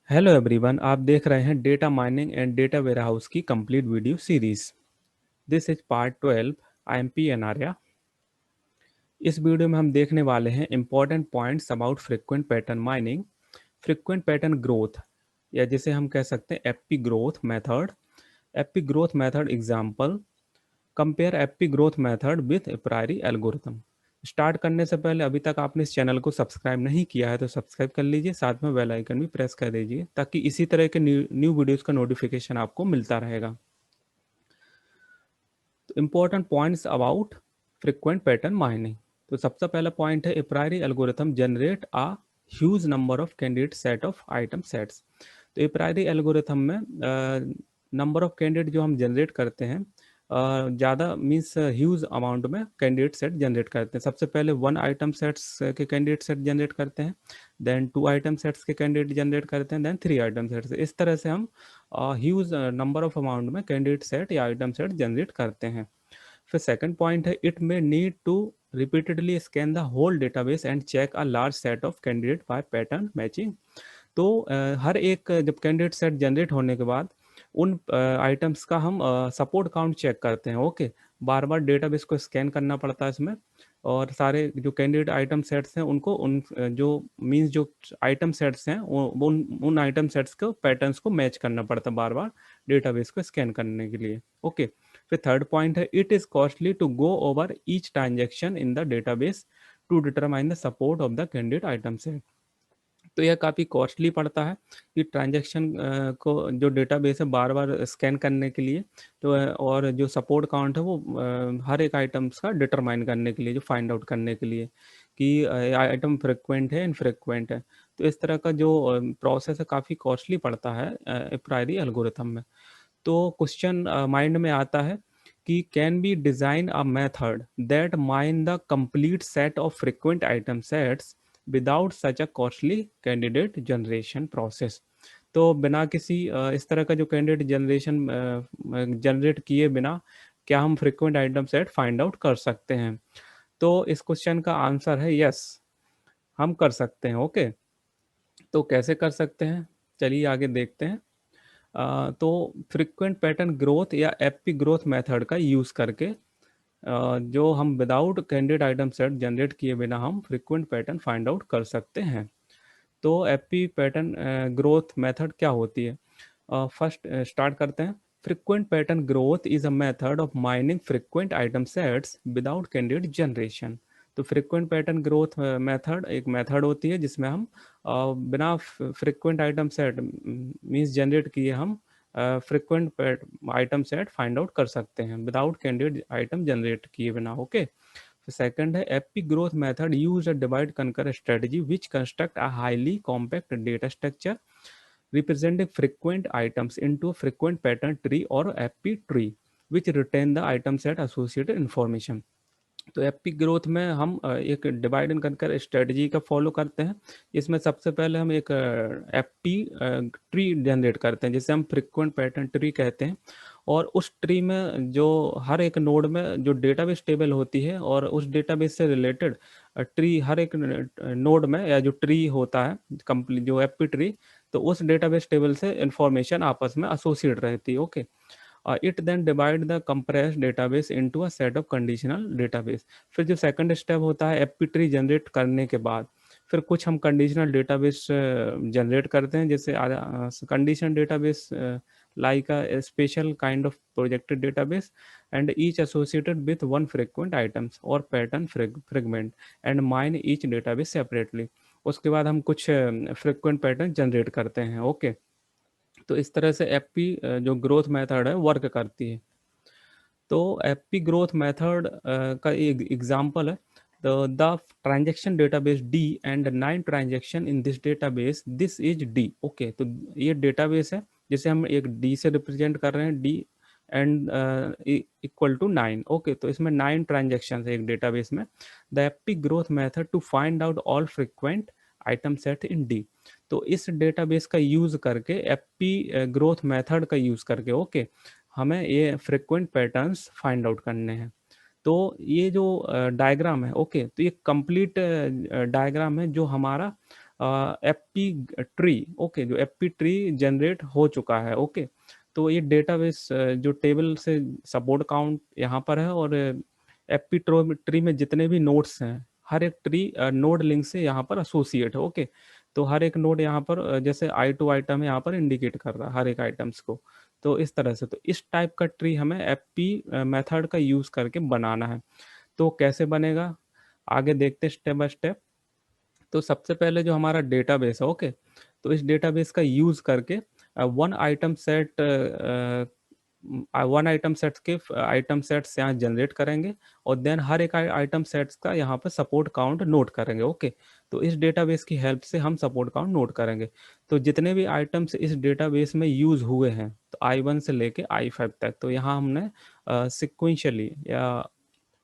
Hello everyone, आप देख रहे हैं data mining and data warehouse की complete video series. This is part 12। I am P N Arya. इस वीडियो में हम देखने वाले हैं important points about frequent pattern mining, frequent pattern growth, या जिसे हम कह सकते हैं FP growth method. FP growth method example: compare FP growth method with Apriori algorithm. Start करने से पहले अभी तक आपने इस चैनल को सब्सक्राइब नहीं किया है तो सब्सक्राइब कर लीजिए, साथ में बेल आइकन भी प्रेस कर दीजिए ताकि इसी तरह के न्यू वीडियोस का नोटिफिकेशन आपको मिलता रहेगा। तो important points about frequent pattern mining. तो सबसे पहला पॉइंट है apriori algorithm generate a huge number of candidate set of item sets. तो ए प्रायरी एल्गोरिथम में नंबर ऑफ कैंडिडेट जो हम जनरेट करते हैं ज़्यादा मीन्स ह्यूज अमाउंट में कैंडिडेट सेट जनरेट करते हैं। सबसे पहले 1 आइटम सेट्स के कैंडिडेट सेट जनरेट करते हैं, देन 2 आइटम सेट्स के कैंडिडेट जनरेट करते हैं, देन 3 आइटम सेट्स। इस तरह से हम ह्यूज नंबर ऑफ अमाउंट में कैंडिडेट सेट या आइटम सेट जनरेट करते हैं। फिर सेकंड पॉइंट है it may need to repeatedly scan the whole database and check a large set of candidate by pattern matching. तो हर एक जब कैंडिडेट सेट जनरेट होने के बाद उन आइटम्स का हम सपोर्ट काउंट चेक करते हैं। ओके, बार बार डेटाबेस को स्कैन करना पड़ता है इसमें, और सारे जो कैंडिडेट आइटम सेट्स हैं उनको उन जो मींस जो आइटम सेट्स हैं उन आइटम सेट्स को पैटर्न्स को मैच करना पड़ता है बार बार डेटाबेस को स्कैन करने के लिए। ओके, फिर थर्ड पॉइंट है it is costly to go over each transaction in the database to determine the support of the candidate item set. तो यह काफ़ी कॉस्टली पड़ता है कि ट्रांजैक्शन को जो डेटाबेस है बार बार स्कैन करने के लिए, तो और जो सपोर्ट काउंट है वो हर एक आइटम्स का डिटरमाइन करने के लिए, जो फाइंड आउट करने के लिए कि आइटम फ्रिक्वेंट है इनफ्रिक्वेंट है। तो इस तरह का जो प्रोसेस है काफ़ी कॉस्टली पड़ता है प्रायरी एल्गोरिथम में। तो क्वेश्चन माइंड में आता है कि can be design a method that mine the complete set of frequent item sets without such a costly candidate generation process. तो बिना किसी इस तरह का जो कैंडिडेट जनरेशन जनरेट किए बिना क्या हम frequent item set find out कर सकते हैं? तो इस क्वेश्चन का आंसर है यस, हम कर सकते हैं। ओके, तो कैसे कर सकते हैं, चलिए आगे देखते हैं। तो फ्रिक्वेंट पैटर्न ग्रोथ या एफपी ग्रोथ मेथड का यूज़ करके जो हम without candidate item set generate किए बिना हम फ्रिक्वेंट पैटर्न फाइंड आउट कर सकते हैं। तो एफपी पैटर्न ग्रोथ मेथड क्या होती है? फर्स्ट स्टार्ट करते हैं। Frequent pattern growth is a method of mining frequent item sets without candidate generation. तो फ्रिक्वेंट पैटर्न ग्रोथ मेथड एक मेथड होती है जिसमें हम बिना frequent item set means generate किए हम frequent item set find out कर सकते हैं विदाउट कैंडिडेट आइटम जनरेट किए बिना। ओके, सेकंड है FP growth method use a divide conquer strategy which construct a highly compact data structure representing frequent items into a frequent pattern tree or FP tree which retain the item set associated information। तो FP growth में हम एक divide and conquer strategy का follow करते हैं। इसमें सबसे पहले हम एक एपी ट्री जनरेट करते हैं जिसे हम फ्रिक्वेंट पैटर्न ट्री कहते हैं, और उस ट्री में जो हर एक नोड में जो डेटाबेस टेबल होती है और उस डेटाबेस से रिलेटेड ट्री हर एक नोड में या जो ट्री होता है कंप्लीट जो एपी ट्री, तो उस डेटाबेस टेबल से इंफॉर्मेशन आपस में एसोसिएट रहती है। Okay, it then divide the compress database into a set of conditional database. फिर जो सेकंड स्टेप होता है एपी ट्री जनरेट करने के बाद फिर कुछ हम कंडीशनल डेटाबेस जनरेट करते हैं, जैसे condition database like a special kind of projected database and each associated with one frequent items or pattern fragment and mine each database separately। उसके बाद हम कुछ frequent pattern जनरेट करते हैं। ओके, तो इस तरह से एपी जो ग्रोथ मेथड है वर्क करती है। तो एपी ग्रोथ मेथड का एक एग्जांपल है the transaction database D and 9 transaction in this database, this is D. Okay, तो ये डेटाबेस है जिसे हम एक डी से रिप्रेजेंट कर रहे हैं, D and equal to 9। Okay, तो इसमें 9 ट्रांजेक्शन है एक डेटाबेस में। The AP growth method to find out all frequent item set in D. तो इस डेटाबेस का यूज करके एपी ग्रोथ मेथड का यूज करके ओके हमें ये फ्रिक्वेंट पैटर्न्स फाइंड आउट करने हैं। तो ये जो डायग्राम है ओके, तो ये कंप्लीट डायग्राम है जो हमारा एपी ट्री, ओके, जो एपी ट्री जनरेट हो चुका है, ओके। तो ये डेटाबेस जो टेबल से सपोर्ट काउंट यहाँ पर है, और एपी ट्री में जितने भी नोड्स हैं, हर एक ट्री नोड लिंक से यहाँ पर एसोसिएट है, ओके। तो हर एक नोड यहाँ पर जैसे आई टू आइटम है यहाँ पर इंडिकेट कर रहा है हर एक आइटम्स को। तो इस तरह से, तो इस टाइप का ट्री हमें एपी मेथड का यूज करके बनाना है। तो कैसे बनेगा, आगे देखते स्टेप बाय स्टेप। तो सबसे पहले जो हमारा डेटाबेस है, ओके, तो इस डेटाबेस का यूज करके one item set one item sets के आइटम सेट्स यहाँ जनरेट करेंगे, और देन हर एक आइटम सेट्स का यहाँ पर सपोर्ट काउंट नोट करेंगे, ओके। तो इस डेटाबेस की हेल्प से हम सपोर्ट काउंट नोट करेंगे। तो जितने भी आइटम्स इस डेटाबेस में यूज हुए हैं, तो I1 से लेके I5 तक, तो यहाँ हमने सिक्वेंशियली या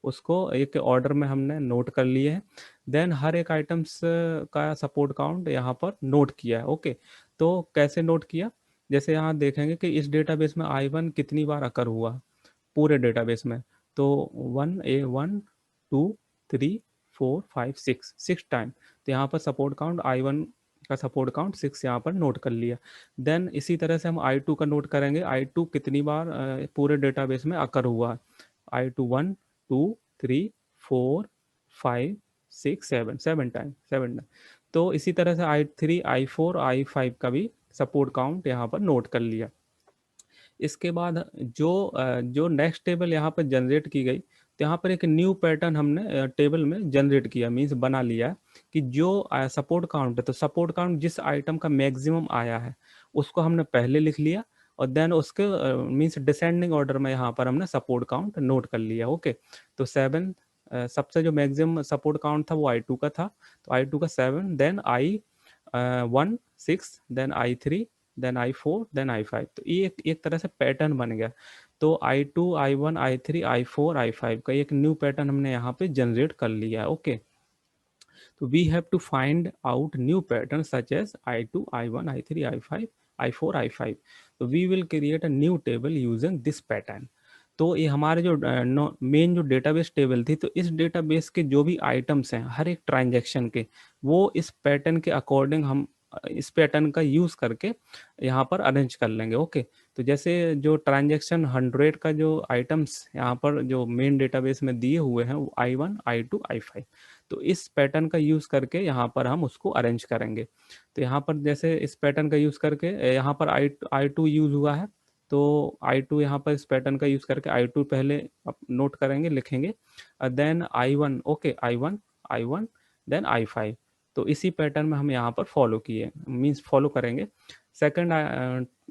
उसको एक ऑर्डर में हमने नोट कर लिए हैं। देन हर एक आइटम्स का सपोर्ट काउंट यहाँ पर नोट किया है, ओके। तो कैसे नोट किया, जैसे यहाँ देखेंगे कि इस डेटाबेस में I1 कितनी बार अकर हुआ पूरे डेटाबेस में। तो 1 2 3 4 5 6 टाइम, तो यहाँ पर सपोर्ट काउंट I1 का सपोर्ट काउंट 6 यहाँ पर नोट कर लिया। देन इसी तरह से हम I2 का नोट करेंगे, I2 कितनी बार पूरे डेटाबेस में अकर हुआ। I2 1 2 3 4 5 6 7, 7 time, 7 time. तो इसी तरह से I3 I4 I5 का भी सपोर्ट काउंट यहाँ पर नोट कर लिया। इसके बाद जो नेक्स्ट टेबल यहाँ पर जनरेट की गई, तो यहाँ पर एक न्यू पैटर्न हमने टेबल में जनरेट किया, मीन्स बना लिया कि जो सपोर्ट काउंट है, तो सपोर्ट काउंट जिस आइटम का मैक्सिमम आया है उसको हमने पहले लिख लिया, और देन उसके मीन्स डिसेंडिंग ऑर्डर में यहाँ पर हमने सपोर्ट काउंट नोट कर लिया, ओके। तो 7 सबसे जो मैक्सिमम सपोर्ट काउंट था वो I2 का था, तो I2 का 7, then I1 6, then I3, then I4, then I5। तो ये एक तरह से पैटर्न बन गया। तो I2 I1 I3 I4 I5 का एक न्यू पैटर्न हमने यहाँ पे जनरेट कर लिया है, ओके। तो we have to find out new pattern such as I2 I1 I3 I5 I4 I5। तो we will create a new table using this pattern. तो ये हमारे जो मेन जो डेटाबेस टेबल थी, तो इस डेटाबेस के जो भी आइटम्स हैं हर एक ट्रांजैक्शन के, वो इस पैटर्न के अकॉर्डिंग हम इस पैटर्न का यूज करके यहाँ पर अरेंज कर लेंगे, ओके। तो जैसे जो ट्रांजैक्शन 100 का जो आइटम्स यहाँ पर जो मेन डेटाबेस में दिए हुए हैं, वो I1 I2 I5, तो इस पैटर्न का यूज करके यहाँ पर हम उसको अरेंज करेंगे। तो यहाँ पर जैसे इस पैटर्न का यूज करके यहाँ पर I2 यूज हुआ है, तो I2 यहाँ पर इस पैटर्न का यूज करके I2 पहले नोट करेंगे, लिखेंगे, then I1, okay, I1 then I5। तो इसी पैटर्न में हम यहाँ पर फॉलो किए, मीन्स फॉलो करेंगे। सेकंड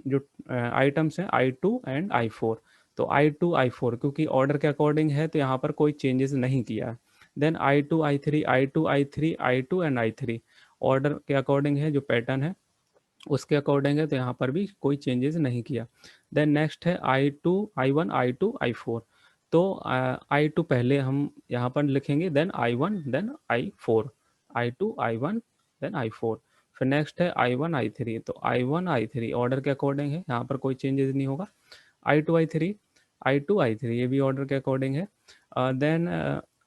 जो आइटम्स हैं I2 एंड I4, तो I2 I4 क्योंकि ऑर्डर के अकॉर्डिंग है, तो यहाँ पर कोई चेंजेस नहीं किया है। Then I2 I3 I2 I3 I2 and I3 order के अकॉर्डिंग है, जो पैटर्न है उसके अकॉर्डिंग है, तो यहाँ पर भी कोई चेंजेस नहीं किया। देन नेक्स्ट है I2 I1 I2 I4। तो I2 पहले हम यहाँ पर लिखेंगे, then I1 then I4, I2 I1 then I4। फिर नेक्स्ट है I1 I3, तो I1 I3 ऑर्डर के अकॉर्डिंग है, यहाँ पर कोई चेंजेस नहीं होगा। I2 I3 I2 I3 ये भी ऑर्डर के अकॉर्डिंग है। Then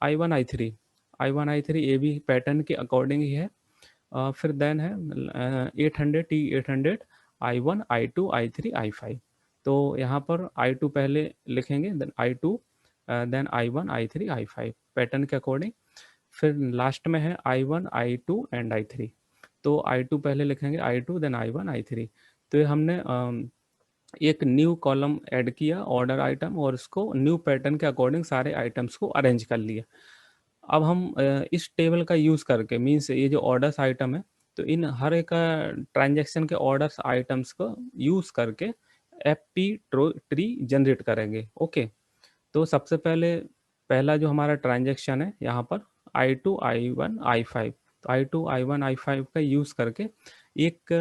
I1 I3 I1 I3 ये भी पैटर्न के अकॉर्डिंग ही है। फिर देन है 800 T800 I1 I2 I3 I5। तो यहाँ पर I2 पहले लिखेंगे, then I2 then I1 I3 I5 pattern के अकॉर्डिंग। फिर लास्ट में है I1 I2 एंड I3, तो I2 पहले लिखेंगे, I2 देन I1 I3। तो ये हमने एक न्यू कॉलम ऐड किया ऑर्डर आइटम, और उसको न्यू पैटर्न के अकॉर्डिंग सारे आइटम्स को अरेंज कर लिया। अब हम इस टेबल का यूज़ करके, मीन्स ये जो ऑर्डर्स आइटम है, तो इन हर एक ट्रांजैक्शन के ऑर्डर्स आइटम्स को यूज़ करके एपी ट्री जनरेट करेंगे, ओके। तो सबसे पहले पहला जो हमारा ट्रांजैक्शन है यहाँ पर I2 I1 I5, तो I2 I1 I5 का यूज़ करके एक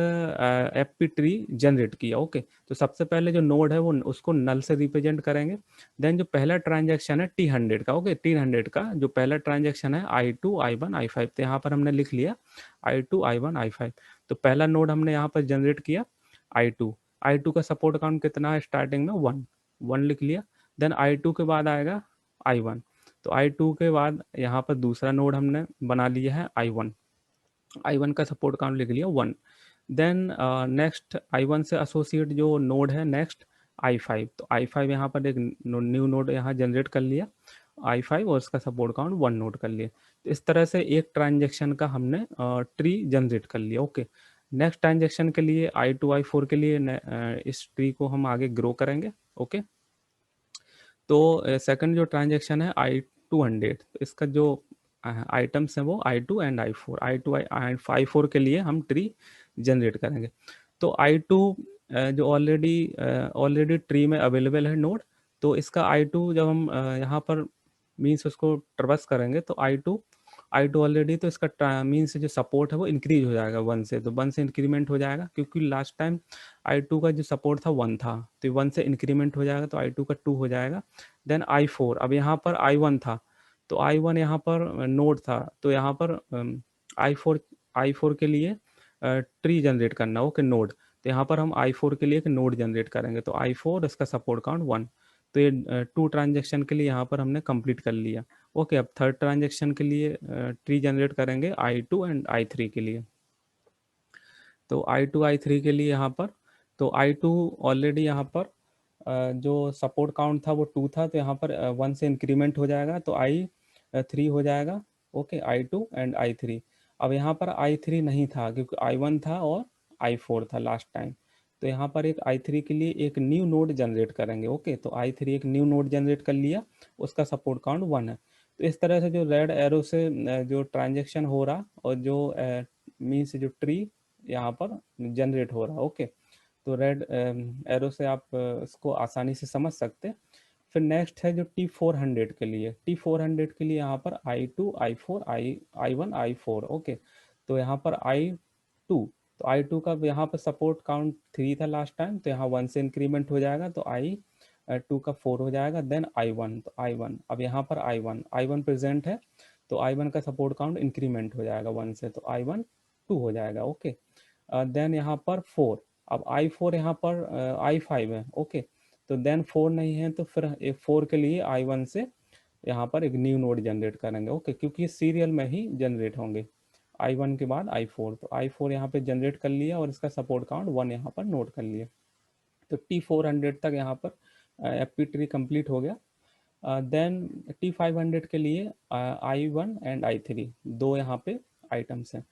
एपी ट्री जनरेट किया, ओके। तो सबसे पहले जो नोड है वो उसको नल से रिप्रेजेंट करेंगे। देन जो पहला ट्रांजैक्शन है T100 का, ओके, T100 का जो पहला ट्रांजैक्शन है I2 I1 I5, तो यहाँ पर हमने लिख लिया I2 I1 I5। तो पहला नोड हमने यहाँ पर जनरेट किया I2 का सपोर्ट अकाउंट कितना है स्टार्टिंग में 1 लिख लिया। देन I2 के बाद आएगा I1, तो I2 के बाद यहाँ पर दूसरा नोड हमने बना लिया है I1। I1 का सपोर्ट काउंट लिख लिया 1। देन नेक्स्ट I1 से एसोसिएट जो नोड है नेक्स्ट I5, तो I5 यहाँ पर एक न्यू नोड यहाँ जनरेट कर लिया I5 और इसका सपोर्ट काउंट 1 नोड कर लिया। तो इस तरह से एक ट्रांजेक्शन का हमने ट्री जनरेट कर लिया। ओके, नेक्स्ट ट्रांजेक्शन के लिए I2 I4 के लिए इस ट्री को हम आगे ग्रो करेंगे। ओके, तो सेकंड जो ट्रांजेक्शन है I200, तो इसका जो आइटम्स हैं वो I2 and I4, I2 and I4 के लिए हम ट्री जनरेट करेंगे। तो I2 जो ऑलरेडी ट्री में अवेलेबल है नोड, तो इसका I2 जब हम यहाँ पर मीन्स उसको ट्रवर्स करेंगे तो आई टू ऑलरेडी, तो इसका मीन्स जो सपोर्ट है वो इंक्रीज हो जाएगा 1 से, तो 1 से इंक्रीमेंट हो जाएगा क्योंकि लास्ट टाइम I2 का जो सपोर्ट था 1 था, तो 1 से इंक्रीमेंट हो जाएगा तो I2 का 2 हो जाएगा। देन I4, अब यहाँ पर I1 था, तो I1 यहाँ पर नोड था, तो यहाँ पर I4 के लिए ट्री जनरेट करना, ओके नोड, तो यहाँ पर हम I4 के लिए एक नोड जनरेट करेंगे, तो I4 इसका सपोर्ट काउंट 1। तो ये 2 ट्रांजेक्शन के लिए यहाँ पर हमने कंप्लीट कर लिया। ओके, अब थर्ड ट्रांजेक्शन के लिए ट्री जनरेट करेंगे I2 एंड I3 के लिए। तो I2 I3 के लिए यहाँ पर, तो I2 ऑलरेडी यहाँ पर जो सपोर्ट काउंट था वो 2 था, तो यहाँ पर 1 से इंक्रीमेंट हो जाएगा तो I3 हो जाएगा। Okay, I2 and I3। अब यहाँ पर I3 नहीं था क्योंकि I1 था और I4 था लास्ट टाइम, तो यहाँ पर एक I3 के लिए एक न्यू नोड जनरेट करेंगे। ओके, तो I3 एक न्यू नोड जनरेट कर लिया, उसका सपोर्ट काउंट 1 है। तो इस तरह से जो रेड एरो से जो ट्रांजेक्शन हो रहा और जो मीन्स जो ट्री यहाँ पर जनरेट हो रहा। ओके, तो रेड एरो से आप इसको आसानी से समझ सकते हैं। फिर नेक्स्ट है जो T400 के लिए, T400 के लिए यहाँ पर I2 I4 I1 I4। Okay, तो यहाँ पर I2, तो I2 का यहाँ पर सपोर्ट काउंट 3 था लास्ट टाइम, तो यहाँ 1 से इंक्रीमेंट हो जाएगा तो I2 का 4 हो जाएगा। देन I1, तो I1, अब यहाँ पर I1 प्रेजेंट है, तो I1 का सपोर्ट काउंट इंक्रीमेंट हो जाएगा 1 से, तो I1 2 हो जाएगा। ओके, देन यहाँ पर 4, अब I4 यहाँ पर I5 है। ओके, तो देन 4 नहीं है, तो फिर 4 के लिए I1 से यहाँ पर एक न्यू नोड जनरेट करेंगे। ओके, क्योंकि ये सीरियल में ही जनरेट होंगे, I1 के बाद I4, तो I4 यहाँ पे जनरेट कर लिया और इसका सपोर्ट काउंट 1 यहाँ पर नोट कर लिया। तो T400 तक यहाँ पर FP ट्री कंप्लीट हो गया। देन T500 के लिए I1 एंड I3 दो यहाँ पे आइटम्स हैं।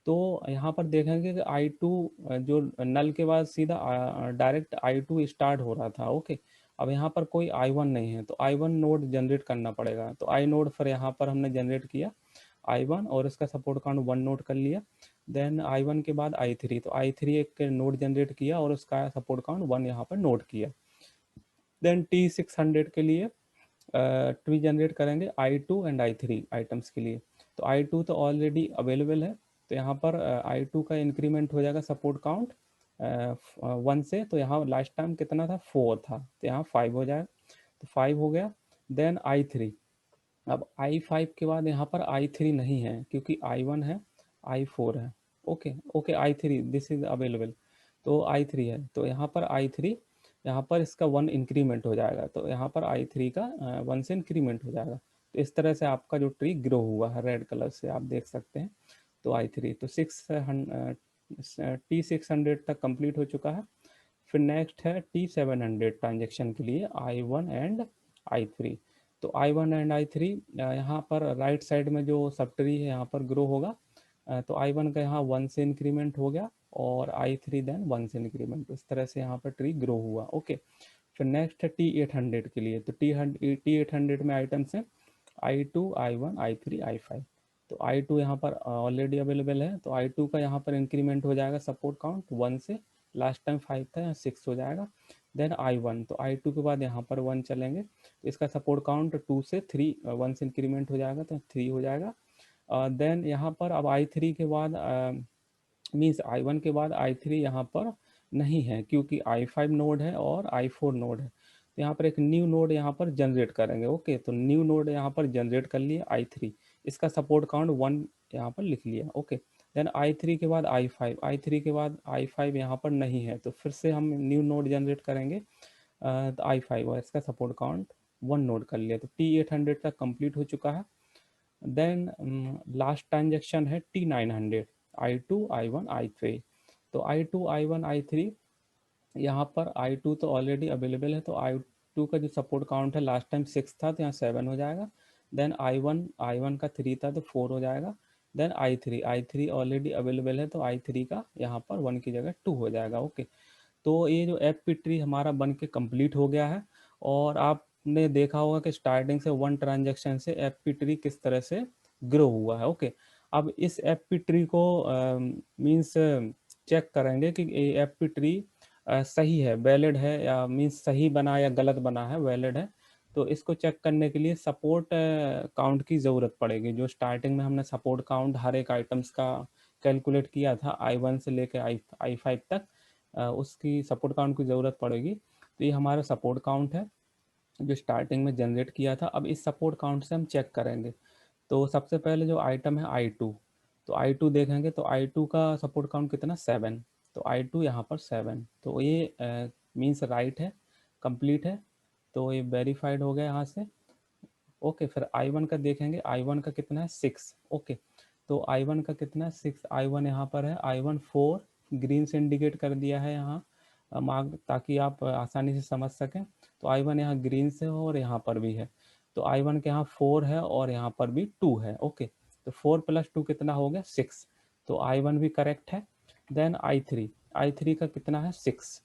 तो यहाँ पर देखेंगे कि I2 जो नल के बाद सीधा डायरेक्ट I2 स्टार्ट हो रहा था। ओके, अब यहाँ पर कोई I1 नहीं है, तो I1 नोड जनरेट करना पड़ेगा, तो I नोड फिर यहाँ पर हमने जनरेट किया I1 और इसका सपोर्ट काउंट 1 नोट कर लिया। देन I1 के बाद I3, तो I3 एक नोड जनरेट किया और उसका सपोर्ट काउंट 1 यहाँ पर नोट किया। देन T600 के लिए ट्री जनरेट करेंगे I2 एंड I3 आइटम्स के लिए। तो I2 तो ऑलरेडी अवेलेबल है, तो यहाँ पर I2 का इंक्रीमेंट हो जाएगा सपोर्ट काउंट 1 से, तो यहाँ लास्ट टाइम कितना था 4 था, तो यहाँ 5 हो जाएगा, तो 5 हो गया। देन I3, अब I5 के बाद यहाँ पर I3 नहीं है क्योंकि I1 है I4 है। Okay okay, I3 this is available, तो I3 है, तो यहाँ पर I3, यहाँ पर इसका 1 इंक्रीमेंट हो जाएगा, तो यहाँ पर I3 का 1 से इंक्रीमेंट हो जाएगा। तो इस तरह से आपका जो ट्री ग्रो हुआ है रेड कलर से आप देख सकते हैं। तो I3 तो T600 तक कंप्लीट हो चुका है। फिर नेक्स्ट है T700 ट्रांजेक्शन के लिए I1 एंड I3। तो I1 एंड I3 यहाँ पर राइट साइड में जो सब ट्री है यहाँ पर ग्रो होगा। तो I1 का यहाँ 1 से इंक्रीमेंट हो गया और I3 देन 1 से इंक्रीमेंट, इस तरह से यहाँ पर ट्री ग्रो हुआ। ओके, फिर नेक्स्ट है T800 के लिए, तो T800 में आइटम्स हैं I2 I1 I3 I5। तो I2 यहाँ पर ऑलरेडी अवेलेबल है, तो I2 का यहाँ पर इंक्रीमेंट हो जाएगा सपोर्ट काउंट 1 से, लास्ट टाइम 5 था, यहाँ 6 हो जाएगा। देन I1, तो I2 के बाद यहाँ पर 1 चलेंगे, तो इसका सपोर्ट काउंट 2 से 3, 1 से इंक्रीमेंट हो जाएगा तो 3 हो जाएगा। देन यहाँ पर अब I3 के बाद मीन्स I1 के बाद I3 यहाँ पर नहीं है क्योंकि I5 नोड है और I4 नोड है, तो यहाँ पर एक न्यू नोड यहाँ पर जनरेट करेंगे। ओके, तो न्यू नोड यहाँ पर जनरेट कर लिया I3, इसका सपोर्ट काउंट 1 यहाँ पर लिख लिया। ओके, देन I3 के बाद I3 के बाद I5 यहाँ पर नहीं है, तो फिर से हम न्यू नोड जनरेट करेंगे तो I5 और इसका सपोर्ट काउंट 1 नोड कर लिया। तो T800 तक कंप्लीट हो चुका है। देन लास्ट ट्रांजेक्शन है T900। I2 I1 I3। तो I2 I1 I3, यहाँ पर I2 तो ऑलरेडी अवेलेबल है, तो I2 का जो सपोर्ट काउंट है लास्ट टाइम 6 था, तो यहाँ 7 हो जाएगा। देन I1 का 3 था तो 4 हो जाएगा। देन I3 ऑलरेडी अवेलेबल है, तो I3 का यहाँ पर 1 की जगह 2 हो जाएगा। ओके, तो ये जो एफ ट्री हमारा बन के कंप्लीट हो गया है। और आपने देखा होगा कि स्टार्टिंग से 1 ट्रांजेक्शन से एफ ट्री किस तरह से ग्रो हुआ है। ओके, अब इस एफ ट्री को मीन्स चेक करेंगे कि एफ ट्री सही है, वैलिड है, या मीन्स सही बना या गलत बना है, वैलिड है। तो इसको चेक करने के लिए सपोर्ट काउंट की ज़रूरत पड़ेगी। जो स्टार्टिंग में हमने सपोर्ट काउंट हर एक आइटम्स का कैलकुलेट किया था I1 से लेकर I5 तक, उसकी सपोर्ट काउंट की ज़रूरत पड़ेगी। तो ये हमारा सपोर्ट काउंट है जो स्टार्टिंग में जनरेट किया था। अब इस सपोर्ट काउंट से हम चेक करेंगे। तो सबसे पहले जो आइटम है I2, तो I2 देखेंगे, तो I2 का सपोर्ट काउंट कितना, 7। तो I2 यहाँ पर 7, तो ये मीन्स राइट है, कंप्लीट है। तो ये वेरीफाइड हो गया यहाँ से। ओके, फिर I1 का देखेंगे, I1 का कितना है, 6। ओके, तो I1 का कितना है, 6। I1 यहाँ पर है, I1 4 ग्रीन से इंडिकेट कर दिया है यहाँ मार्क, ताकि आप आसानी से समझ सकें। तो I1 यहाँ ग्रीन से हो और यहाँ पर भी है। तो I1 के यहाँ 4 है और यहाँ पर भी 2 है। ओके, तो 4 + 2 कितना हो गया, 6। तो I1 भी करेक्ट है। देन I3 का कितना है, 6।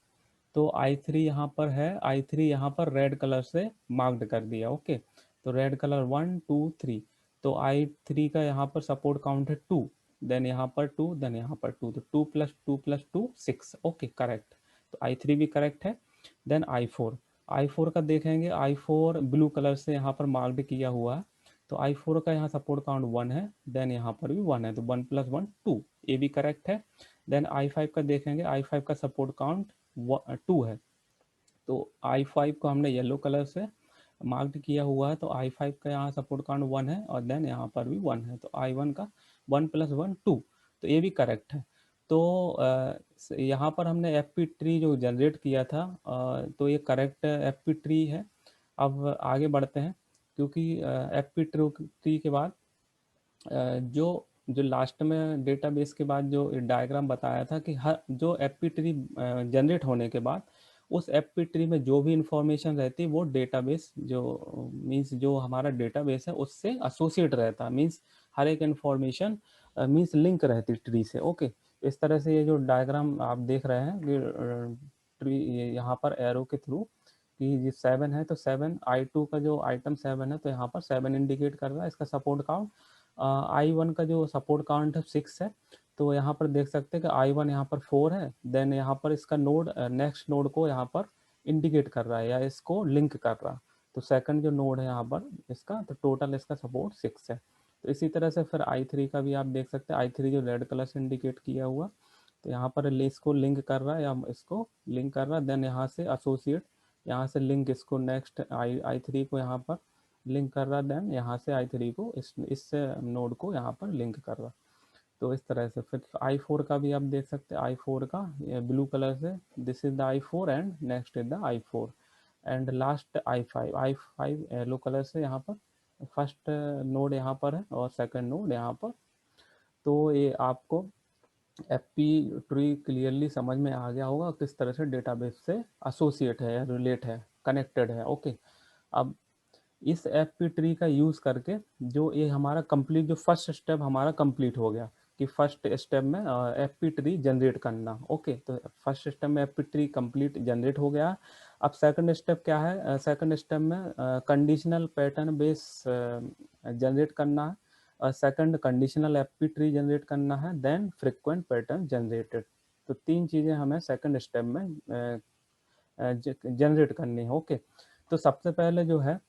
तो I3 यहाँ पर है, I3 यहाँ पर रेड कलर से मार्क्ड कर दिया। ओके, तो रेड कलर 1 2 3। तो I3 का यहाँ पर सपोर्ट काउंट है 2, देन यहाँ पर 2, देन यहाँ पर 2, तो 2 + 2 + 2 6। Okay, correct. तो I3 भी करेक्ट है। देन I4 का देखेंगे, I4 ब्लू कलर से यहाँ पर मार्क्ड किया हुआ है। तो I4 का यहाँ सपोर्ट काउंट 1 है, देन यहाँ पर भी 1 है, तो 1 + 1 2, ये भी करेक्ट है। देन I5 का देखेंगे, I5 का सपोर्ट काउंट 2 है। तो I5 को हमने येलो कलर से मार्क्ड किया हुआ है, तो I5 का यहाँ सपोर्ट काउंट 1 है और देन यहाँ पर भी 1 है, तो I1 का 1 + 1 2, तो ये भी करेक्ट है। तो यहाँ पर हमने एफ ट्री जो जनरेट किया था, तो ये करेक्ट एफ ट्री है। अब आगे बढ़ते हैं, क्योंकि एफ ट्री के बाद जो जो लास्ट में डेटाबेस के बाद जो डायग्राम बताया था कि हर जो एफपी ट्री जनरेट होने के बाद उस एफपी ट्री में जो भी इंफॉर्मेशन रहती है वो डेटाबेस जो मींस जो हमारा डेटाबेस है उससे एसोसिएट रहता, मींस हर एक इंफॉर्मेशन मींस लिंक रहती ट्री से। ओके, इस तरह से ये जो डायग्राम आप देख रहे हैं कि ट्री यहाँ पर एरो के थ्रू कि ये 7 है, तो 7 I2 का जो आइटम 7 है, तो यहाँ पर 7 इंडिकेट कर रहा है इसका सपोर्ट काउंट। I1 का जो सपोर्ट काउंट है 6 है, तो यहाँ पर देख सकते हैं कि I1 यहाँ पर 4 है, देन यहाँ पर इसका नोड नेक्स्ट नोड को यहाँ पर इंडिकेट कर रहा है या इसको लिंक कर रहा है। तो सेकंड जो नोड है यहाँ पर इसका, तो टोटल इसका सपोर्ट 6 है। तो इसी तरह से फिर I3 का भी आप देख सकते हैं, I3 जो रेड कलर से इंडिकेट किया हुआ, तो यहाँ पर इसको लिंक कर रहा है या इसको लिंक कर रहा है, देन यहाँ से एसोसिएट, यहाँ से लिंक इसको नेक्स्ट I3 को यहाँ पर लिंक कर रहा, देन यहाँ से I3 को इस नोड को यहाँ पर लिंक कर रहा। तो इस तरह से फिर I4 का भी आप देख सकते हैं, I4 का ब्लू कलर से this is the I4 and next is the I4 and last I5 yellow colour से यहाँ पर फर्स्ट नोड यहाँ पर है और सेकंड नोड यहाँ पर। तो ये आपको एफपी ट्री क्लियरली समझ में आ गया होगा किस तरह से डेटाबेस से एसोसिएट है, रिलेट है, कनेक्टेड है। ओके, अब इस एफपी ट्री का यूज़ करके जो ये हमारा कंप्लीट जो फर्स्ट स्टेप हमारा कंप्लीट हो गया कि फर्स्ट स्टेप में एफपी ट्री जनरेट करना। ओके, तो फर्स्ट स्टेप में एफपी ट्री कंप्लीट जनरेट हो गया। अब सेकंड स्टेप क्या है, सेकंड स्टेप में कंडीशनल पैटर्न बेस जनरेट करना है, और second conditional FP tree generate करना है, देन फ्रीक्वेंट पैटर्न जनरेटेड। तो 3 चीज़ें हमें सेकंड स्टेप में जनरेट करनी है। ओके, तो सबसे पहले जो है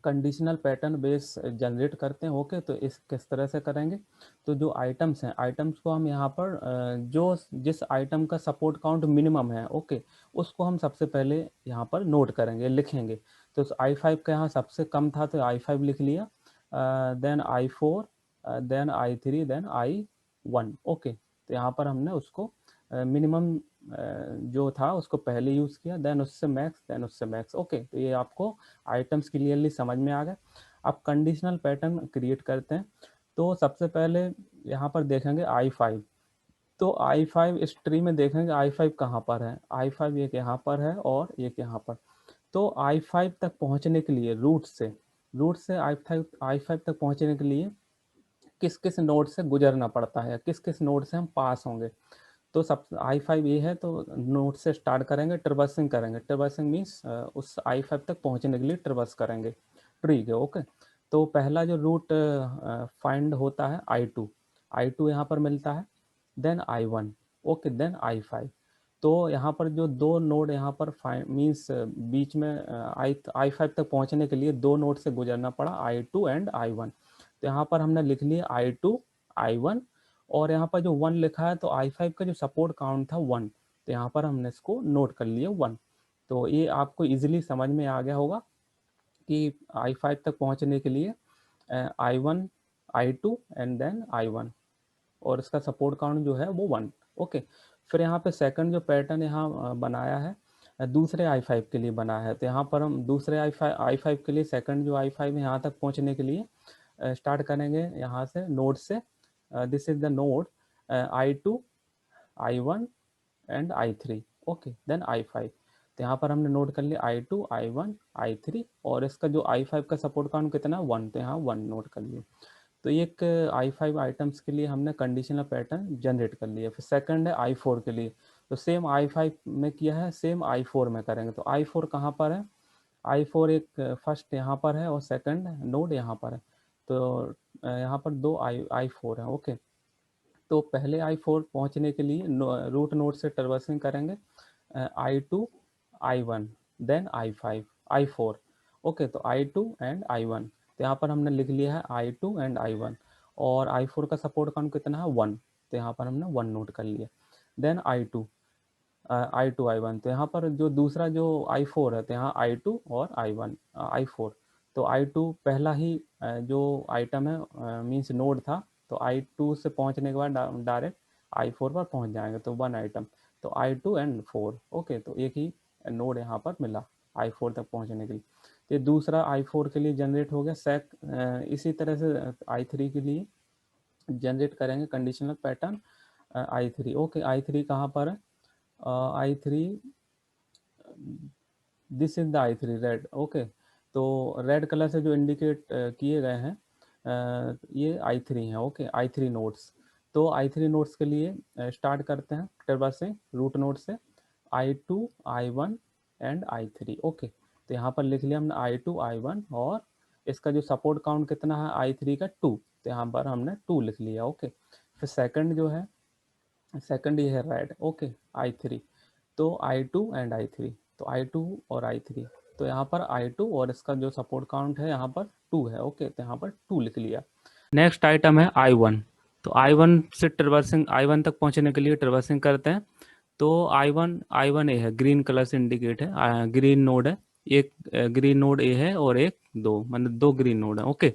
कंडीशनल पैटर्न बेस जनरेट करते हैं। ओके, तो इस किस तरह से करेंगे, तो जो आइटम्स हैं, आइटम्स को हम यहाँ पर जो जिस आइटम का सपोर्ट काउंट मिनिमम है, ओके, उसको हम सबसे पहले यहाँ पर नोट करेंगे, लिखेंगे। तो I5 का यहाँ सबसे कम था, तो I5 लिख लिया, then I4, then I3, then I1। Okay, तो यहाँ पर हमने उसको मिनिमम जो था उसको पहले यूज़ किया, देन उससे मैक्स, देन उससे मैक्स। ओके, तो ये आपको आइटम्स क्लियरली समझ में आ गए। अब कंडीशनल पैटर्न क्रिएट करते हैं। तो सबसे पहले यहाँ पर देखेंगे I5, तो I5 इस ट्री में देखेंगे I5 कहाँ पर है, I5 एक यहाँ पर है और एक यहाँ पर। तो I5 तक पहुँचने के लिए रूट से I5 तक पहुँचने के लिए किस किस नोड से गुजरना पड़ता है, किस किस नोड से हम पास होंगे। तो सब I5 ये है, तो नोड से स्टार्ट करेंगे, ट्रवर्सिंग करेंगे। ट्रवर्सिंग मीन्स उस I5 तक पहुंचने के लिए ट्रवर्स करेंगे ट्री के। ओके, तो पहला जो रूट फाइंड होता है I2 यहाँ पर मिलता है, then I1, okay, then I5। तो यहाँ पर जो दो नोड यहाँ पर फाइंड मीन्स बीच में I5 तक पहुंचने के लिए दो नोड से गुजरना पड़ा, I2 एंड I1। तो यहाँ पर हमने लिख लिया I2 I1, और यहाँ पर जो 1 लिखा है तो I5 का जो सपोर्ट काउंट था 1, तो यहाँ पर हमने इसको नोट कर लिया 1। तो ये आपको इजीली समझ में आ गया होगा कि I5 तक पहुँचने के लिए I1 I2 and then I1, और इसका सपोर्ट काउंट जो है वो 1। ओके, फिर यहाँ पे सेकंड जो पैटर्न यहाँ बनाया है दूसरे I5 के लिए बना है, तो यहाँ पर हम दूसरे I5 के लिए सेकंड जो I5 है यहाँ तक पहुँचने के लिए स्टार्ट करेंगे यहाँ से नोड से। This is the node I2 I1 and I3, okay, then I5। तो यहाँ पर हमने नोट कर लिया I2 I1 I3, और इसका जो I5 का सपोर्ट काउंट कितना है 1, तो यहाँ 1 नोट कर लिया। तो एक I5 आइटम्स के लिए हमने कंडीशनल पैटर्न जनरेट कर लिया। फिर सेकंड है I4 के लिए, तो सेम I5 में किया है, सेम I4 में करेंगे। तो I4 कहाँ पर है, I4 एक फर्स्ट यहाँ पर है और सेकंड नोड यहाँ पर है। तो यहाँ पर दो I4 है। ओके, तो पहले I4 पहुँचने के लिए रूट नोड से ट्रवर्सिंग करेंगे I2 I1 then I5 I4। Okay, तो I2 एंड I1, तो यहाँ पर हमने लिख लिया है I2 एंड I1, और I4 का सपोर्ट काउंट कितना है 1, तो यहाँ पर हमने 1 नोट कर लिया। देन I2 I1, तो यहाँ पर जो दूसरा जो I4 है, तो यहाँ I2 और I4। तो I2 पहला ही जो आइटम है मीन्स नोड था, तो I2 से पहुँचने के बाद डायरेक्ट I4 पर पहुँच जाएंगे, तो 1 आइटम। तो I2 एंड 4, ओके, तो एक ही नोड यहाँ पर मिला I4 तक पहुँचने के लिए। तो ये दूसरा I4 के लिए जनरेट हो गया। इसी तरह से I3 के लिए जनरेट करेंगे conditional pattern I3। Okay, I3 कहाँ पर है, I3, this is the I3 red. Okay, तो रेड कलर से जो इंडिकेट किए गए हैं ये I3 हैं। Okay, I3 nodes. तो I3 नोड्स के लिए स्टार्ट करते हैं ट्रवर्सिंग रूट नोड से I2 I1 and I3। Okay, तो यहाँ पर लिख लिया हमने I2 I1, और इसका जो सपोर्ट काउंट कितना है I3 का 2, तो यहाँ पर हमने 2 लिख लिया। ओके, फिर सेकंड जो है, सेकंड ये है रेड। ओके, I3, तो I2 एंड I3, तो I2 और I3, तो यहाँ पर I2 और इसका जो सपोर्ट काउंट है यहाँ पर 2 है। ओके, तो यहाँ पर 2 लिख लिया। नेक्स्ट आइटम है I1, तो I1 से ट्रवर्सिंग I1 तक पहुँचने के लिए ट्रवर्सिंग करते हैं। तो I1 ए है, ग्रीन कलर से इंडिकेट है, ग्रीन नोड है, एक ग्रीन नोड ए है और एक दो, मतलब दो ग्रीन नोड है। ओके,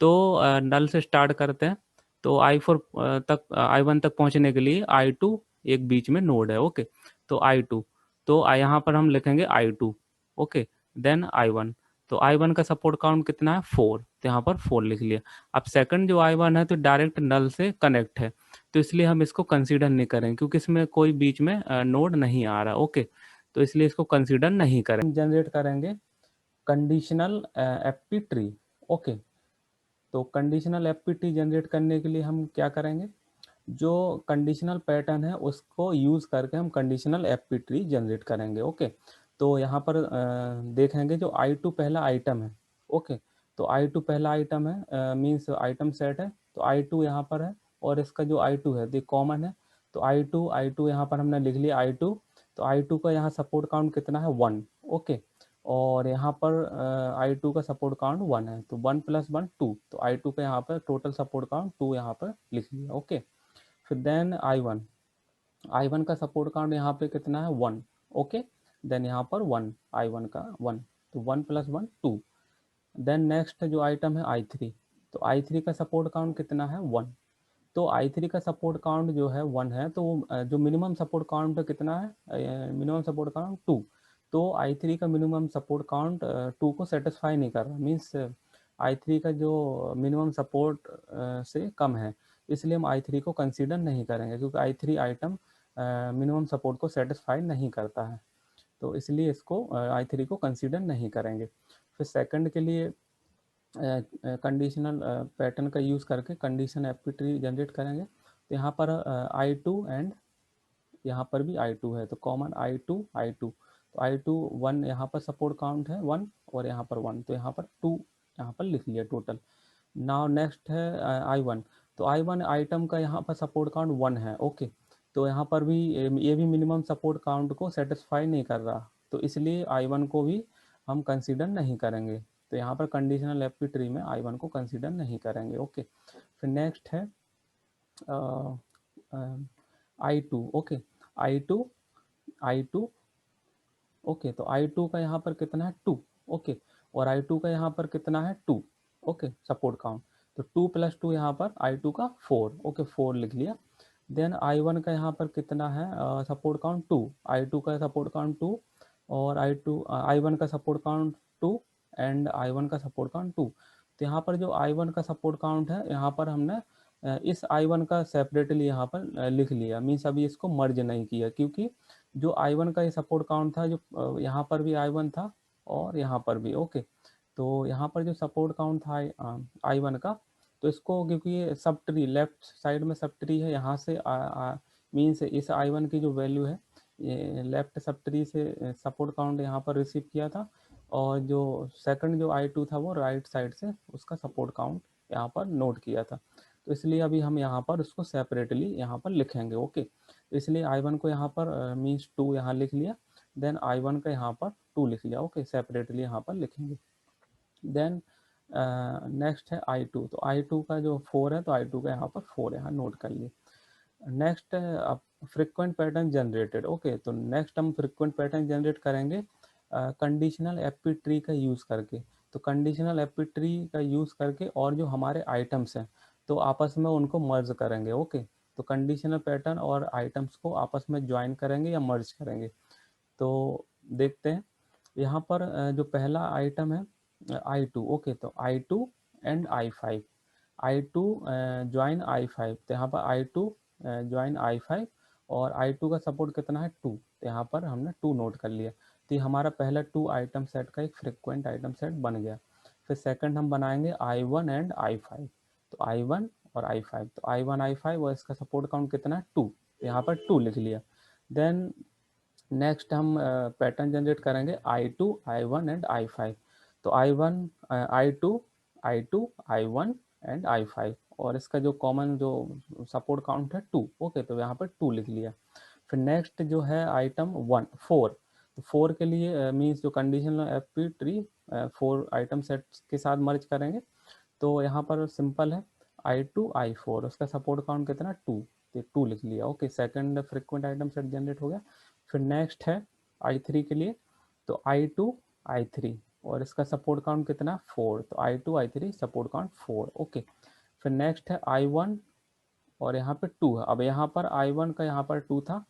तो नल से स्टार्ट करते हैं। तो I1 तक पहुंचने के लिए I2 एक बीच में नोड है। ओके, तो I2, तो यहाँ पर हम लिखेंगे I2। ओके, देन I1, तो I1 का सपोर्ट काउंट कितना है 4, तो यहाँ पर 4 लिख लिया। अब सेकंड जो I1 है तो डायरेक्ट नल से कनेक्ट है, तो इसलिए हम इसको कंसीडर नहीं करेंगे क्योंकि इसमें कोई बीच में नोड नहीं आ रहा। ओके, तो इसलिए इसको कंसीडर नहीं करें। जनरेट करेंगे कंडीशनल एफपी ट्री। ओके, तो कंडीशनल एफपी जनरेट करने के लिए हम क्या करेंगे, जो कंडीशनल पैटर्न है उसको यूज़ करके हम कंडीशनल एफपी ट्री जनरेट करेंगे। ओके, तो यहाँ पर देखेंगे जो I2 पहला आइटम है। ओके, तो I2 पहला आइटम है मीन्स आइटम सेट है, तो I2 यहाँ पर है, और इसका जो I2 है तो कॉमन है। तो I2 यहाँ पर हमने लिख लिया I2, तो I2 का यहाँ सपोर्ट काउंट कितना है 1। ओके, और यहाँ पर I2 का सपोर्ट काउंट 1 है, तो 1 + 1 2, तो I2 का यहाँ पर टोटल सपोर्ट काउंट 2 यहाँ पर लिख लिया। ओके, फिर देन I1 का सपोर्ट काउंट यहाँ पे कितना है 1। ओके, देन यहाँ पर 1, I1 का 1, तो 1 + 1 2। देन नेक्स्ट जो आइटम है I3, तो I3 का सपोर्ट काउंट कितना है 1। तो I3 का सपोर्ट काउंट जो है 1 है, तो जो मिनिमम सपोर्ट काउंट कितना है, मिनिमम सपोर्ट काउंट 2। तो I3 का मिनिमम सपोर्ट काउंट 2 को सेटिस्फाई नहीं कर रहा, मीन्स I3 का जो मिनिमम सपोर्ट से कम है, इसलिए हम I3 को कंसीडर नहीं करेंगे, क्योंकि I3 आइटम मिनिमम सपोर्ट को सेटिस्फाई नहीं करता है, तो इसलिए इसको I3 को कंसीडर नहीं करेंगे। फिर सेकंड के लिए कंडीशनल पैटर्न का यूज़ करके कंडीशन एफपी ट्री जनरेट करेंगे। तो यहाँ पर I2 एंड यहाँ पर भी I2 है, तो कॉमन I2 I2, तो I2 1 यहाँ पर सपोर्ट काउंट है 1, और यहाँ पर 1, तो यहाँ पर 2 यहाँ पर लिख लिया टोटल। नाउ नेक्स्ट है I1, तो I1 आइटम का यहाँ पर सपोर्ट काउंट 1 है, ओके। तो यहाँ पर भी ये भी मिनिमम सपोर्ट काउंट को सेटिस्फाई नहीं कर रहा, तो इसलिए I1 को भी हम कंसीडर नहीं करेंगे। तो यहाँ पर कंडीशनल एफपी ट्री में I1 को कंसीडर नहीं करेंगे, ओके। फिर नेक्स्ट है I2, okay. I2 I2, okay. तो I2 का यहाँ पर कितना है 2, ओके, और I2 का यहाँ पर कितना है 2, ओके, सपोर्ट काउंट। तो 2 + 2 यहाँ पर I2 का 4, ओके, 4 लिख लिया। देन I1 का यहाँ पर कितना है सपोर्ट काउंट 2, I2 का सपोर्ट काउंट 2, और I1 का सपोर्ट काउंट 2 एंड I1 का सपोर्ट काउंट 2। तो यहाँ पर जो I1 का सपोर्ट काउंट है, यहाँ पर हमने इस I1 का सेपरेटली यहाँ पर लिख लिया, मीन्स अभी इसको मर्ज नहीं किया, क्योंकि जो I1 का ये सपोर्ट काउंट था, जो यहाँ पर भी I1 था और यहाँ पर भी, ओके। तो यहाँ पर जो सपोर्ट काउंट था I1 का, तो इसको क्योंकि ये सब ट्री लेफ्ट साइड में सब ट्री है, यहाँ से मीन्स इस I1 की जो वैल्यू है ये लेफ्ट सब ट्री से सपोर्ट काउंट यहाँ पर रिसीव किया था, और जो सेकंड जो I2 था वो राइट साइड से उसका सपोर्ट काउंट यहाँ पर नोट किया था। तो इसलिए अभी हम यहाँ पर उसको सेपरेटली यहाँ पर लिखेंगे, ओके। तो इसलिए I1 को यहाँ पर मीन्स 2 यहाँ लिख लिया, देन I1 का यहाँ पर 2 लिख लिया, ओके, सेपरेटली यहाँ पर लिखेंगे। देन नेक्स्ट है I2, तो I2 का जो 4 है, तो I2 का यहाँ पर 4 यहाँ नोट कर लिए। Next frequent pattern generated, okay. तो नेक्स्ट हम फ्रिक्वेंट पैटर्न जनरेट करेंगे कंडीशनल एफपी ट्री का यूज़ करके। तो कंडीशनल एफपी ट्री का यूज़ करके, और जो हमारे आइटम्स हैं तो आपस में उनको मर्ज करेंगे, ओके। तो कंडीशनल पैटर्न और आइटम्स को आपस में ज्वाइन करेंगे या मर्ज करेंगे। तो देखते हैं यहाँ पर जो पहला आइटम है I2, ओके। तो I2 and I5, I2 join I5, तो यहाँ पर I2 ज्वाइन I5, और I2 का सपोर्ट कितना है 2, तो यहाँ पर हमने 2 नोट कर लिया। तो ये हमारा पहला 2 आइटम सेट का एक फ्रिक्वेंट आइटम सेट बन गया। फिर सेकंड हम बनाएंगे I1 एंड I5, तो I1 और I5, तो I1 I5 और इसका सपोर्ट काउंट कितना है 2, तो यहाँ पर 2 लिख लिया। देन नेक्स्ट हम पैटर्न जनरेट करेंगे I2 I1 एंड I5, तो I1 I2 I2 I1 and I5, और इसका जो कॉमन जो सपोर्ट काउंट है 2, ओके, तो यहाँ पर 2 लिख लिया। फिर नेक्स्ट जो है आइटम 4, तो 4 के लिए मीन्स जो conditional FP tree 4 item sets के साथ मर्ज करेंगे। तो यहाँ पर सिंपल है I2 I4, उसका सपोर्ट काउंट कितना 2, तो 2 लिख लिया, okay. Second frequent item set generate हो गया। फिर नेक्स्ट है I3 के लिए, तो I2 I3, और इसका सपोर्ट काउंट कितना 4, तो I2 I3 support count 4, okay. फिर नेक्स्ट है I1, और यहाँ पे 2 है। अब यहाँ पर I1 का यहाँ पर 2 था,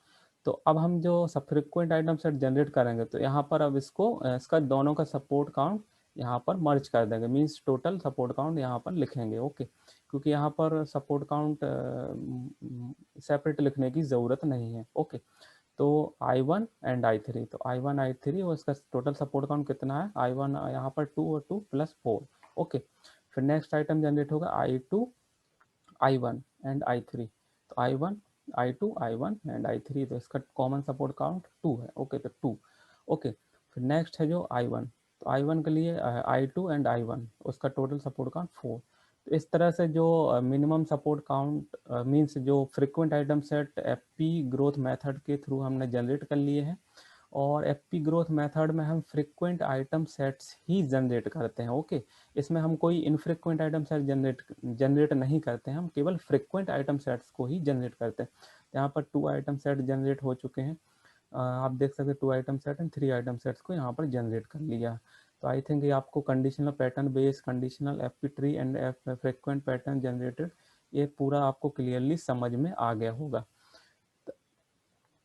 तो अब हम जो सब फ्रिक्वेंट आइटम सेट जनरेट करेंगे, तो यहाँ पर अब इसका दोनों का सपोर्ट काउंट यहाँ पर मर्ज कर देंगे, मीन्स टोटल सपोर्ट काउंट यहाँ पर लिखेंगे, ओके। क्योंकि यहाँ पर सपोर्ट काउंट सेपरेट लिखने की ज़रूरत नहीं है, ओके। तो I1 एंड I3, तो I1 I3 और इसका टोटल सपोर्ट काउंट कितना है I1 यहाँ पर 2 और 2 + 4, ओके। फिर नेक्स्ट आइटम जनरेट होगा I2 I1 एंड I3, तो I1 I2 I1 and I3, तो इसका कॉमन सपोर्ट काउंट 2 है, ओके, तो 2, ओके। फिर नेक्स्ट है जो I1, तो I1 के लिए I2 एंड I1, उसका टोटल सपोर्ट काउंट 4। तो इस तरह से जो मिनिमम सपोर्ट काउंट मीन्स जो frequent item set FP growth method के थ्रू हमने जनरेट कर लिए हैं, और एफपी ग्रोथ मेथड में हम फ्रिक्वेंट आइटम सेट्स ही जनरेट करते हैं, ओके। इसमें हम कोई इनफ्रिक्वेंट आइटम सेट जनरेट नहीं करते हैं, हम केवल फ्रिक्वेंट आइटम सेट्स को ही जनरेट करते हैं। यहाँ पर 2 आइटम सेट जनरेट हो चुके हैं, आप देख सकते हैं 2 item set and 3 item sets को यहाँ पर जनरेट कर लिया। तो आई थिंक ये आपको conditional pattern base, conditional FP tree and frequent pattern generated, ये पूरा आपको क्लियरली समझ में आ गया होगा।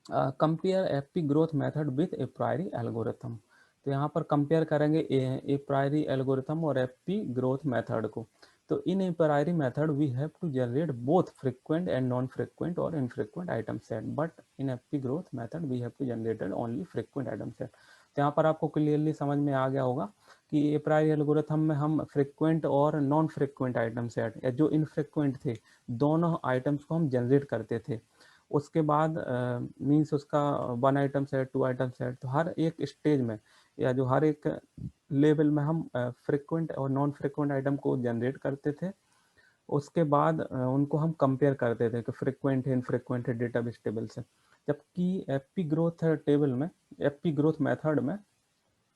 Compare FP growth method with apriori algorithm, तो यहाँ पर कंपेयर करेंगे ए प्रायरी एल्गोरिथम और एफपी ग्रोथ मेथड को। तो in apriori method we have to generate both frequent and non frequent और infrequent item set, but in FP growth method we have to generated only frequent item set. तो यहाँ पर आपको clearly समझ में आ गया होगा कि ए प्रायरी एल्गोरिथम में हम फ्रिक्वेंट और नॉन फ्रिक्वेंट आइटम सेट या जो इनफ्रिक्वेंट थे दोनों आइटम्स को हम जनरेट करते थे। उसके बाद मीन्स उसका one item set, two item set, तो हर एक स्टेज में या जो हर एक लेवल में हम फ्रिक्वेंट और नॉन फ्रिक्वेंट आइटम को जनरेट करते थे। उसके बाद उनको हम कंपेयर करते थे कि फ्रिक्वेंट है इनफ्रिक्वेंट है डेटाबेस टेबल से। जबकि एफपी ग्रोथ टेबल में, एफपी ग्रोथ मेथड में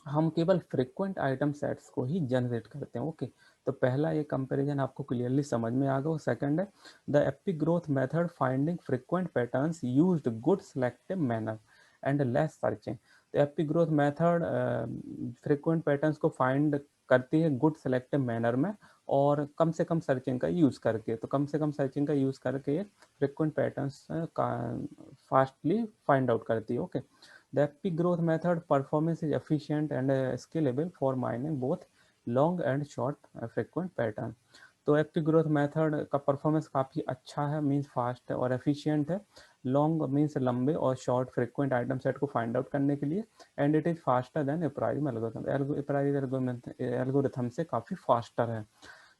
हम केवल फ्रिक्वेंट आइटम सेट्स को ही जनरेट करते हैं। ओके, तो पहला ये कंपैरिजन आपको क्लियरली समझ में आ गया। सेकंड है the AP growth method finding frequent patterns used good selective manner and less searching. तो FP growth method frequent patterns को फाइंड करती है गुड सिलेक्टिव मैनर में और कम से कम सर्चिंग का यूज़ करके। तो कम से कम सर्चिंग का यूज़ करके फ्रिक्वेंट पैटर्न्स का फास्टली फाइंड आउट करती है। Okay, The epic growth method performance is efficient and scalable for mining both long and short frequent pattern। तो एपिक ग्रोथ मेथड का परफॉर्मेंस काफ़ी अच्छा है, मीन्स फास्ट है और एफिशिएंट है। लॉन्ग मीन्स लंबे और शॉर्ट फ्रिक्वेंट आइटम सेट को फाइंड आउट करने के लिए, and it is faster than apriori algorithm. Algorithm से काफ़ी फास्टर है।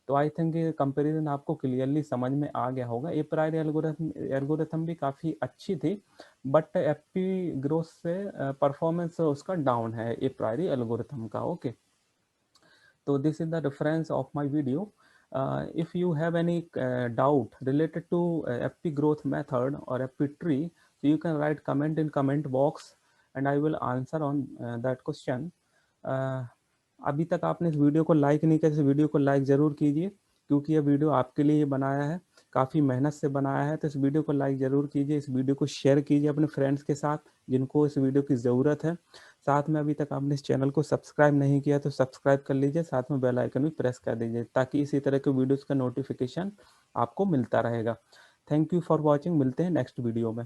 तो आई थिंक ये कंपैरिजन आपको क्लियरली समझ में आ गया होगा। ए प्रायरी एल्गोरिथम भी काफ़ी अच्छी थी, बट एपी ग्रोथ से परफॉर्मेंस उसका डाउन है ए प्रायरी एल्गोरिथम का। ओके, तो this is the reference of my video. If you have any doubt related to FP growth method or FP tree, so you can write comment in comment box and I will answer on that question। अभी तक आपने इस video को like नहीं किया, इस video को like ज़रूर कीजिए क्योंकि यह वीडियो आपके लिए बनाया है, काफ़ी मेहनत से बनाया है। तो इस वीडियो को लाइक ज़रूर कीजिए, इस वीडियो को शेयर कीजिए अपने फ्रेंड्स के साथ जिनको इस वीडियो की ज़रूरत है। साथ में अभी तक आपने इस चैनल को सब्सक्राइब नहीं किया तो सब्सक्राइब कर लीजिए, साथ में बेल आइकन भी प्रेस कर दीजिए ताकि इसी तरह के वीडियोज़ का नोटिफिकेशन आपको मिलता रहेगा। थैंक यू फॉर वॉचिंग, मिलते हैं नेक्स्ट वीडियो में।